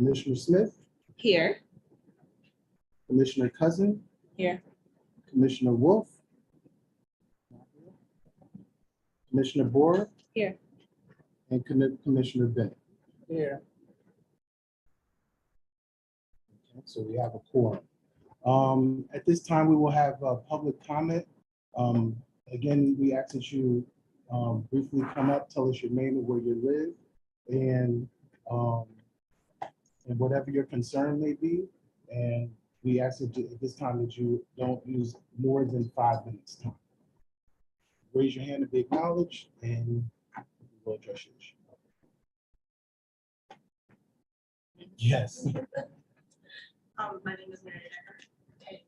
Commissioner Smith, Here. Commissioner Cousin, Here. Commissioner Wolf, Commissioner Boer, Here. and Commissioner Bennett. Here. Okay, so we have a quorum. At this time, we will have a public comment. Again, we ask that you briefly come up, tell us your name and where you live, and whatever your concern may be. And we ask that at this time that you don't use more than 5 minutes time. Raise your hand to be acknowledged, and we'll address your issue. Yes. My name is Mary Decker.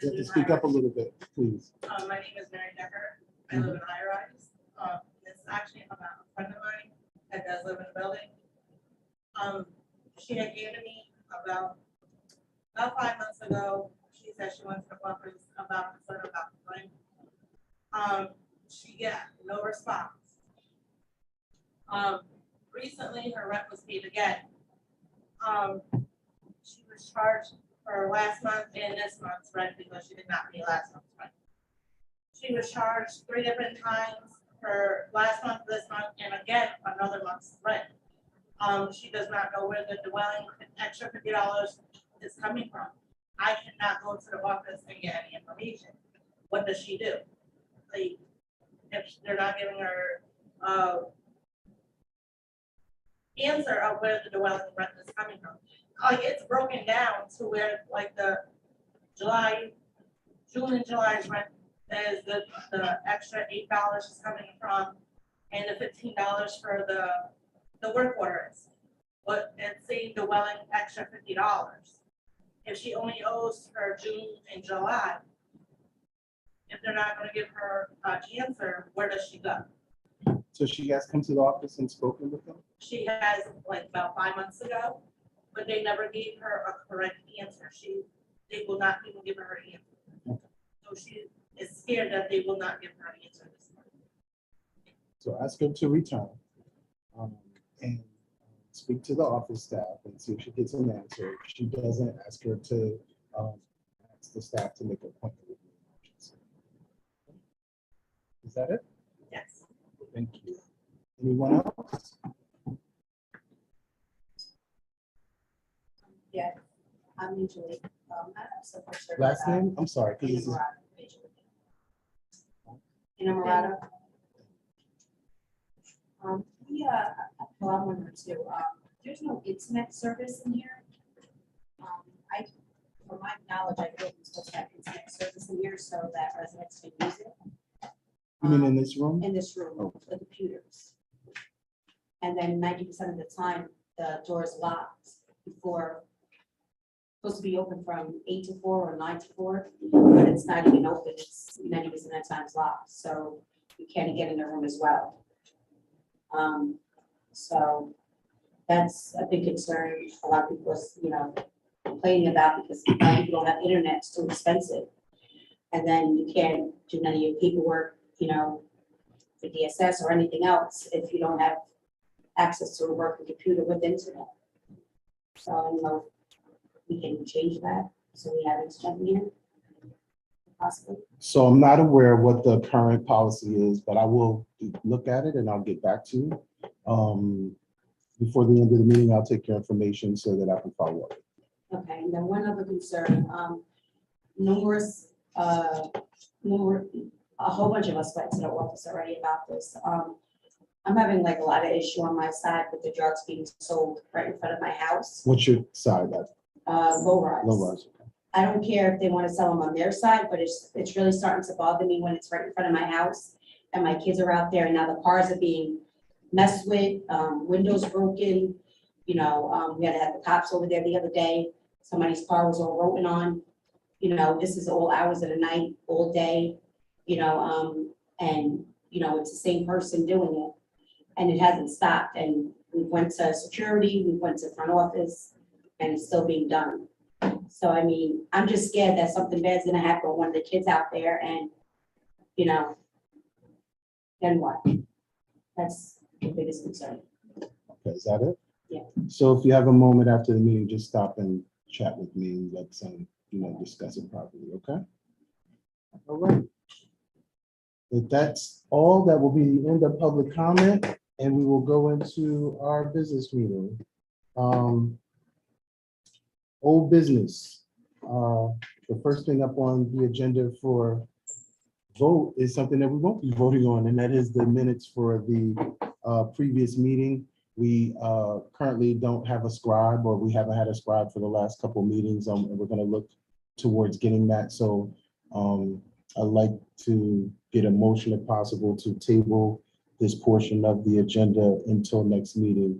You have to speak up a little bit, please. My name is Mary Decker. I live in high rise. It's actually about a friend of mine that does live in the building. She had given me about 5 months ago. She said she went to the office about concern about the rent. She got no response. Recently her rent was paid again. She was charged for last month and this month's rent because she did not pay last month's rent. She was charged 3 different times for last month, this month, and again another month's rent. She does not know where the dwelling extra $50 is coming from. I cannot go to the office and get any information. What does she do? Like, if they're not giving her answer of where the dwelling rent is coming from. Like, it's broken down to where like the June and July's rent is the extra $8 is coming from, and the $15 for the work orders. But it's saying dwelling extra $50. If she only owes her June and July, if they're not going to give her an answer, where does she go? So she has come to the office and spoken with them? She has like about 5 months ago, but they never gave her a correct answer. They will not even give her an answer. Okay. So she is scared that they will not give her an answer this morning. So ask her to return and speak to the office staff and see if she gets an answer. If she doesn't, ask her to ask the staff to make an appointment with you. Is that it? Yes. Thank you. Anyone else? Yeah, I'm usually, Last name? I'm sorry. 'cause this is- Inamorata. Well, I'm wondering too, there's no internet service in here. From my knowledge, I think we're supposed to have internet service in here so that residents can use it. You mean in this room? In this room, the computers. And then 90% of the time, the door is locked before, supposed to be open from 8 to 4 or 9 to 4, but it's not even open, it's 90% of the time it's locked, so you can't get in the room as well. So that's a big concern, a lot of people are, complaining about, because a lot of people don't have internet, it's too expensive. And then you can't do none of your paperwork, for DSS or anything else if you don't have access to a working computer with internet. So I don't know if we can change that, so we have it jumping in, possibly. So I'm not aware of what the current policy is, but I will look at it and I'll get back to you. Before the end of the meeting, I'll take your information so that I can follow up. Okay, and then one other concern, numerous, a whole bunch of us went to the office already about this. I'm having like a lot of issue on my side with the drugs being sold right in front of my house. What's your side of Low rise. low rise? I don't care if they want to sell them on their side, but it's really starting to bother me when it's right in front of my house and my kids are out there and now the cars are being messed with, windows broken. We had to have the cops over there the other day. Somebody's car was all rotten on. This is all hours of the night, all day, and, it's the same person doing it. And it hasn't stopped. And we went to security, we went to front office, and it's still being done. So, I mean, I'm just scared that something bad's gonna happen with one of the kids out there and, then what? That's the biggest concern. Okay, is that it? Yeah. So if you have a moment after the meeting, just stop and chat with me and let's, discuss it properly, okay? All right. If that's all, that will be the end of public comment, and we will go into our business meeting. Old business. The first thing up on the agenda for vote is something that we won't be voting on, and that is the minutes for the previous meeting. We currently don't have a scribe, or we haven't had a scribe for the last couple meetings, and we're going to look towards getting that. So I'd like to get a motion, if possible, to table this portion of the agenda until next meeting,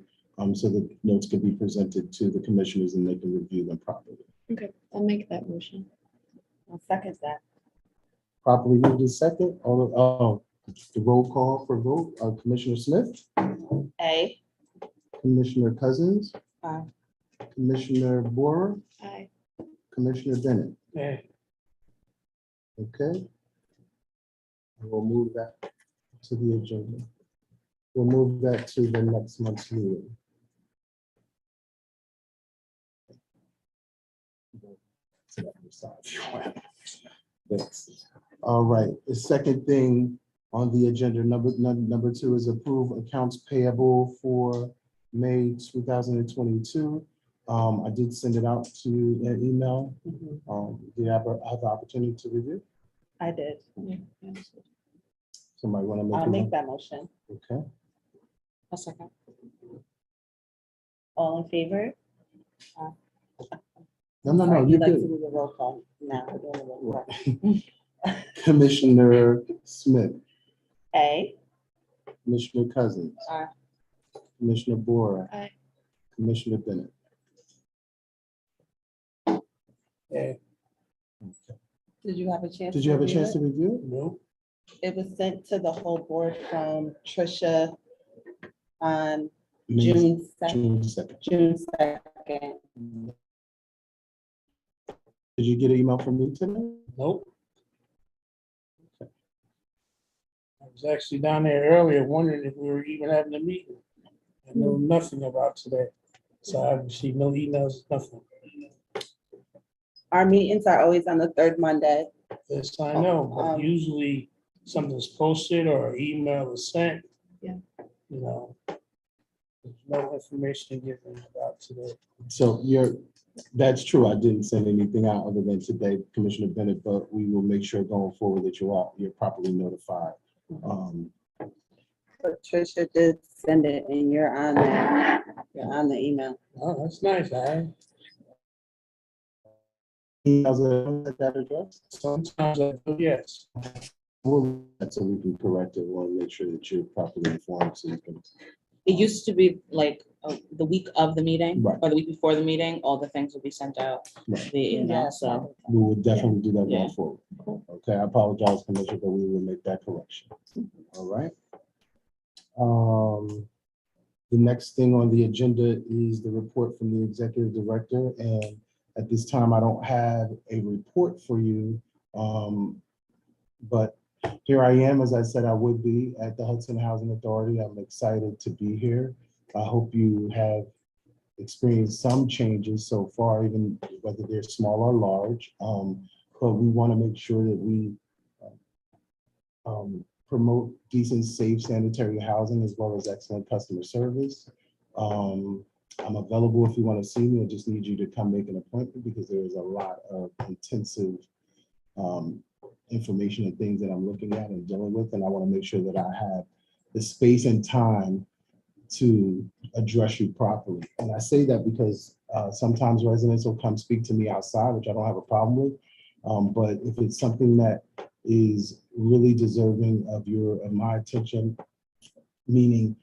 so that notes can be presented to the commissioners and they can review them properly. Okay, I'll make that motion. I'll second that. Properly moved in second. The roll call for vote. Commissioner Smith, A. Commissioner Cousins, Aye. Commissioner Borer, Aye. Commissioner Bennett. Aye. Okay. We'll move that to the agenda. We'll move that to the next month's meeting. To the other side, if you want. Thanks. All right, the second thing on the agenda, number two, is approve accounts payable for May 2022. I did send it out to an email. Did you have the opportunity to review? I did. Somebody want to make? I'll a make mo- that motion. Okay, A second. All in favor? no, Sorry, you're you'd like to good. do the roll call now. We're doing the roll call. Commissioner Smith, A. Commissioner Cousins. Aye. Commissioner Borer. Aye. Commissioner Bennett. Aye. Did you have a chance? Did you have a chance to review review? No. it? It was sent to the whole board from Tricia on it? June second. June 2nd. Did you get an email from me today? Nope. I was actually down there earlier wondering if we were even having a meeting. I know nothing about today. So I received no emails, nothing. Our meetings are always on the third Monday. This I know, but usually something's posted or email is sent. Yeah. You know, there's no information given about today. So that's true. I didn't send anything out other than today, Commissioner Bennett, but we will make sure going forward that you're properly notified. But Tricia did send it and you're on there. You're on the email. Oh, that's nice. Emails at that address? Sometimes I do, yes. We'll, so we can correct it. We'll make sure that you're properly informed so you can. It used to be like the week of the meeting Right. or the week before the meeting, all the things would be sent out Right. via email, so. We will definitely do that Yeah. going forward. Okay, I apologize, Commissioner, but we will make that correction. All right. The next thing on the agenda is the report from the executive director, and at this time, I don't have a report for you. But here I am, as I said I would be at the Hudson Housing Authority. I'm excited to be here. I hope you have experienced some changes so far, even whether they're small or large. But we want to make sure that we promote decent, safe, sanitary housing as well as excellent customer service. I'm available if you want to see me. I just need you to come make an appointment because there is a lot of intensive information and things that I'm looking at and dealing with, and I want to make sure that I have the space and time to address you properly. And I say that because sometimes residents will come speak to me outside, which I don't have a problem with. But if it's something that is really deserving of my attention, meaning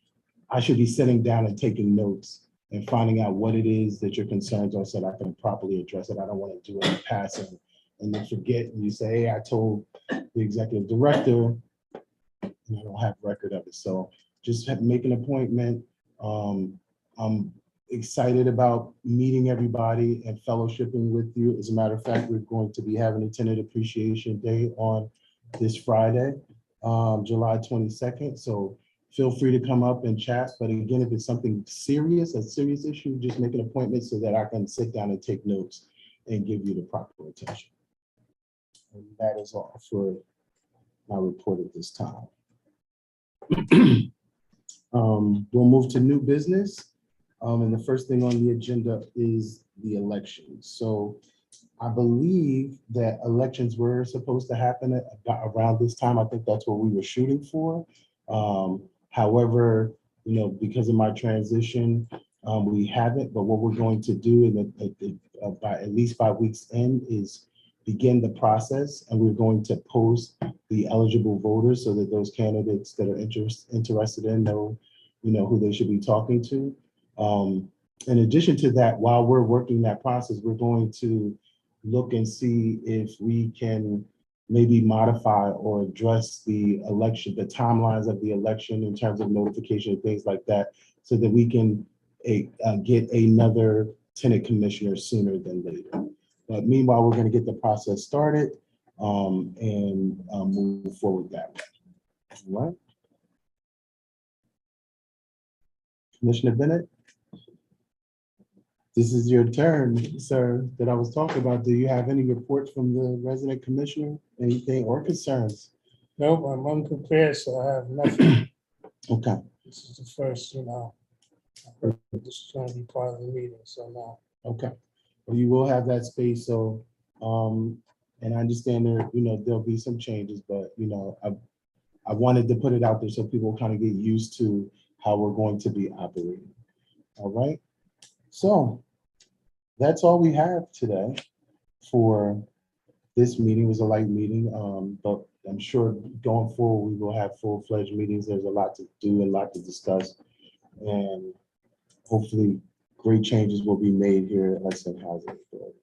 I should be sitting down and taking notes and finding out what it is that your concerns are so that I can properly address it. I don't want to do it in passing and then forget and you say, hey, I told the executive director, and I don't have record of it. So just make an appointment. I'm excited about meeting everybody and fellowshipping with you. As a matter of fact, we're going to be having a Tenant Appreciation Day on this Friday, July 22nd. So feel free to come up and chat. But again, if it's something serious, a serious issue, just make an appointment so that I can sit down and take notes and give you the proper attention. And that is all for my report at this time. We'll move to new business. And the first thing on the agenda is the election. So I believe that elections were supposed to happen at about around this time. I think that's what we were shooting for. However, because of my transition, we haven't, but what we're going to do by at least 5 weeks in is begin the process, and we're going to post the eligible voters so that those candidates that are interested in know who they should be talking to. In addition to that, while we're working that process, we're going to look and see if we can maybe modify or address the election, the timelines of the election in terms of notification and things like that, so that we can get another tenant commissioner sooner than later. But meanwhile, we're going to get the process started and move forward that way. All right. Commissioner Bennett, this is your turn, sir, that I was talking about. Do you have any reports from the resident commissioner, anything or concerns? Nope, I'm unprepared, so I have nothing. Okay, This is the first, I heard this is gonna be part of the meeting, so now. okay. Well, you will have that space, so, and I understand there'll be some changes, but, I wanted to put it out there so people kind of get used to how we're going to be operating. All right, so that's all we have today for this meeting. It was a light meeting, but I'm sure going forward, we will have full-fledged meetings. There's a lot to do, a lot to discuss, and hopefully great changes will be made here at Hudson Housing Authority.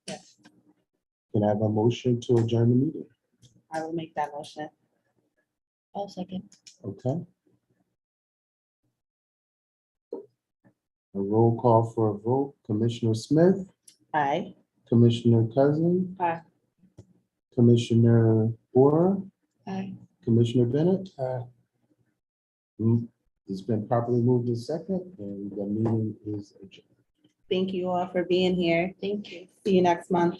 Yes, Can I have a motion to adjourn the meeting? I will make that motion. I'll second. Okay. A roll call for a vote. Commissioner Smith, Aye. Commissioner Cousin. Aye. Commissioner Bora, Aye. Commissioner Bennett. Uh, It's been properly moved in second, and the meeting is adjourned. Thank you all for being here. Thank you. See you next month.